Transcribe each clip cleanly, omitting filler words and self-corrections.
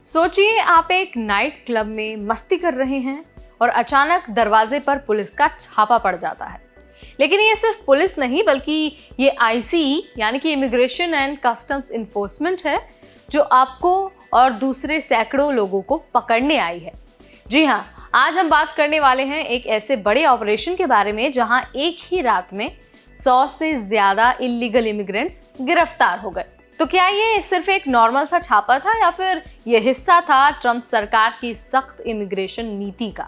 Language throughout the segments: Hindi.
सोचिए आप एक नाइट क्लब में मस्ती कर रहे हैं और अचानक दरवाजे पर पुलिस का छापा पड़ जाता है। लेकिन ये सिर्फ पुलिस नहीं बल्कि ये आईसीई यानी कि इमिग्रेशन एंड कस्टम्स इन्फोर्समेंट है जो आपको और दूसरे सैकड़ों लोगों को पकड़ने आई है। जी हाँ, आज हम बात करने वाले हैं एक ऐसे बड़े ऑपरेशन के बारे में जहां एक ही रात में 100 से ज्यादा इल्लीगल इमिग्रेंट्स गिरफ्तार हो गए। तो क्या ये सिर्फ एक नॉर्मल सा छापा था या फिर ये हिस्सा था ट्रम्प सरकार की सख्त इमिग्रेशन नीति का?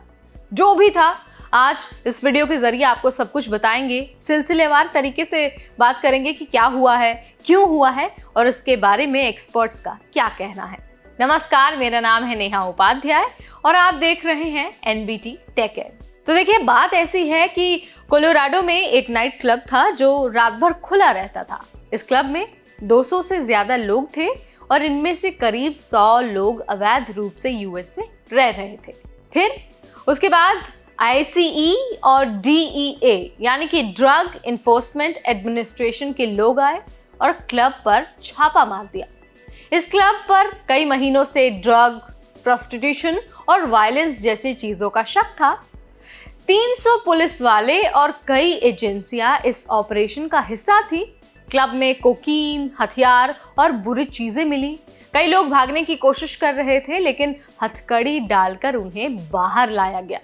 जो भी था, आज इस वीडियो के जरिए आपको सब कुछ बताएंगे। सिलसिलेवार तरीके से बात करेंगे कि क्या हुआ है, क्यों हुआ है और इसके बारे में एक्सपर्ट्स का क्या कहना है। नमस्कार, मेरा नाम है नेहा उपाध्याय और आप देख रहे हैं एनबीटी टेक एड। तो देखिए, बात ऐसी है कि कोलोराडो में एक नाइट क्लब था जो रात भर खुला रहता था। इस क्लब में 200 से ज्यादा लोग थे और इनमें से करीब 100 लोग अवैध रूप से यूएस में रह रहे थे। फिर उसके बाद आईसीई और डीईए यानी कि ड्रग इन्फोर्समेंट एडमिनिस्ट्रेशन के लोग आए और क्लब पर छापा मार दिया। इस क्लब पर कई महीनों से ड्रग, प्रोस्टिट्यूशन और वायलेंस जैसी चीजों का शक था। 300 पुलिस वाले और कई एजेंसियां इस ऑपरेशन का हिस्सा थी। क्लब में कोकीन, हथियार और बुरी चीजें मिली। कई लोग भागने की कोशिश कर रहे थे लेकिन हथकड़ी डालकर उन्हें बाहर लाया गया।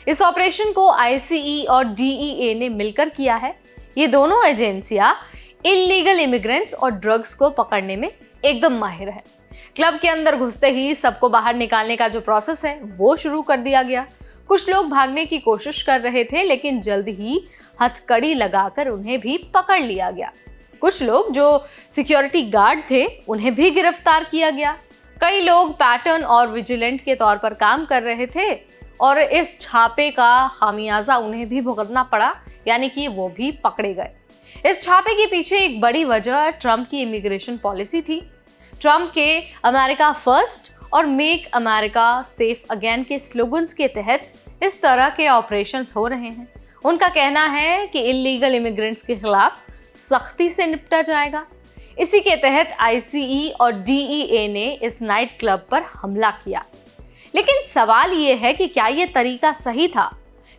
इस ऑपरेशन को आईसीई और डीईए ने मिलकर किया है। ये दोनों एजेंसियां इल्लीगल इमिग्रेंट्स और ड्रग्स को पकड़ने में एकदम माहिर है। क्लब के अंदर घुसते ही सबको बाहर निकालने का जो प्रोसेस है वो शुरू कर दिया गया। कुछ लोग भागने की कोशिश कर रहे थे लेकिन जल्द ही हथकड़ी लगाकर उन्हें भी पकड़ लिया गया। कुछ लोग जो सिक्योरिटी गार्ड थे उन्हें भी गिरफ्तार किया गया। कई लोग पैटर्न और विजिलेंट के तौर पर काम कर रहे थे और इस छापे का खामियाजा उन्हें भी भुगतना पड़ा, यानी कि वो भी पकड़े गए। इस छापे के पीछे एक बड़ी वजह ट्रम्प की इमिग्रेशन पॉलिसी थी। ट्रम्प के अमेरिका फर्स्ट और मेक अमेरिका सेफ अगेन के स्लोगन्स के तहत इस तरह के ऑपरेशंस हो रहे हैं। उनका कहना है कि इल्लीगल इमिग्रेंट्स के खिलाफ सख्ती से निपटा जाएगा। इसी के तहत आईसीई और डीईए ने इस नाइट क्लब पर हमला किया। लेकिन सवाल ये है कि क्या ये तरीका सही था?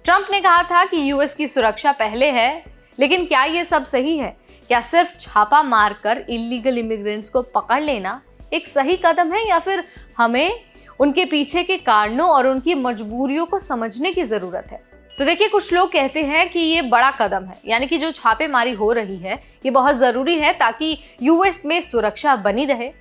ट्रम्प ने कहा था कि यूएस की सुरक्षा पहले है, लेकिन क्या ये सब सही है? क्या सिर्फ छापा मारकर इल्लीगल इमिग्रेंट्स को पकड़ लेना एक सही कदम है या फिर हमें उनके पीछे के कारणों और उनकी मजबूरियों को समझने की जरूरत है? तो देखिए, कुछ लोग कहते हैं कि ये बड़ा कदम है, यानी कि जो छापेमारी हो रही है ये बहुत ज़रूरी है ताकि यूएस में सुरक्षा बनी रहे।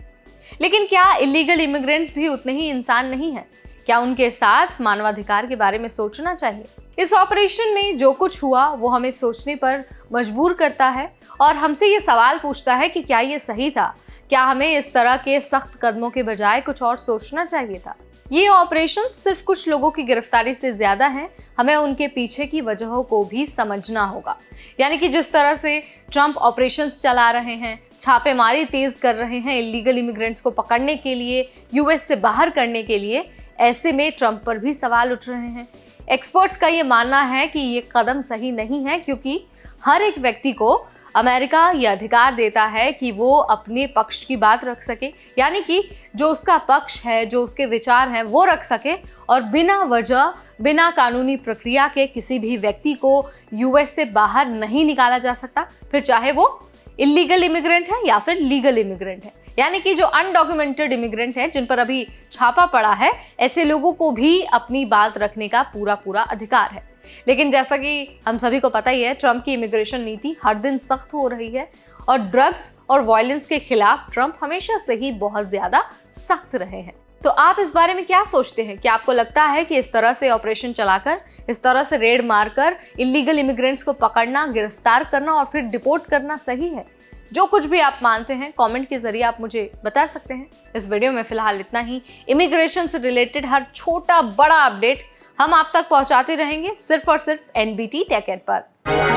लेकिन क्या इल्लीगल इमिग्रेंट्स भी उतने ही इंसान नहीं हैं? क्या उनके साथ मानवाधिकार के बारे में सोचना चाहिए? इस ऑपरेशन में जो कुछ हुआ वो हमें सोचने पर मजबूर करता है और हमसे ये सवाल पूछता है कि क्या ये सही था? क्या हमें इस तरह के सख्त कदमों के बजाय कुछ और सोचना चाहिए था? ये ऑपरेशन सिर्फ कुछ लोगों की गिरफ्तारी से ज्यादा है, हमें उनके पीछे की वजहों को भी समझना होगा। यानी कि जिस तरह से ट्रम्प ऑपरेशंस चला रहे हैं, छापेमारी तेज कर रहे हैं इल्लीगल इमिग्रेंट्स को पकड़ने के लिए, यूएस से बाहर करने के लिए, ऐसे में ट्रम्प पर भी सवाल उठ रहे हैं। एक्सपर्ट्स का ये मानना है कि ये कदम सही नहीं है क्योंकि हर एक व्यक्ति को अमेरिका ये अधिकार देता है कि वो अपने पक्ष की बात रख सके, यानी कि जो उसका पक्ष है, जो उसके विचार हैं वो रख सके और बिना वजह, बिना कानूनी प्रक्रिया के किसी भी व्यक्ति को यूएस से बाहर नहीं निकाला जा सकता, फिर चाहे वो इल्लीगल इमिग्रेंट है या फिर लीगल इमिग्रेंट है। यानी कि जो अनडॉक्यूमेंटेड इमिग्रेंट हैं जिन पर अभी छापा पड़ा है, ऐसे लोगों को भी अपनी बात रखने का पूरा अधिकार है। लेकिन जैसा कि हम सभी को पता ही है, ट्रम्प की इमिग्रेशन नीति हर दिन सख्त हो रही है और ड्रग्स और वायलेंस के खिलाफ ट्रम्प हमेशा से ही बहुत ज्यादा सख्त रहे हैं। तो आप इस बारे में क्या सोचते हैं? क्या आपको लगता है कि इस तरह से ऑपरेशन चलाकर, इस तरह से रेड मारकर इल्लीगल इमिग्रेंट्स को पकड़ना, गिरफ्तार करना और फिर डिपोर्ट करना सही है? जो कुछ भी आप मानते हैं कमेंट के जरिए आप मुझे बता सकते हैं। इस वीडियो में फिलहाल इतना ही। इमिग्रेशन से रिलेटेड हर छोटा बड़ा अपडेट हम आप तक पहुंचाते रहेंगे, सिर्फ और सिर्फ एनबीटी टेक एड पर।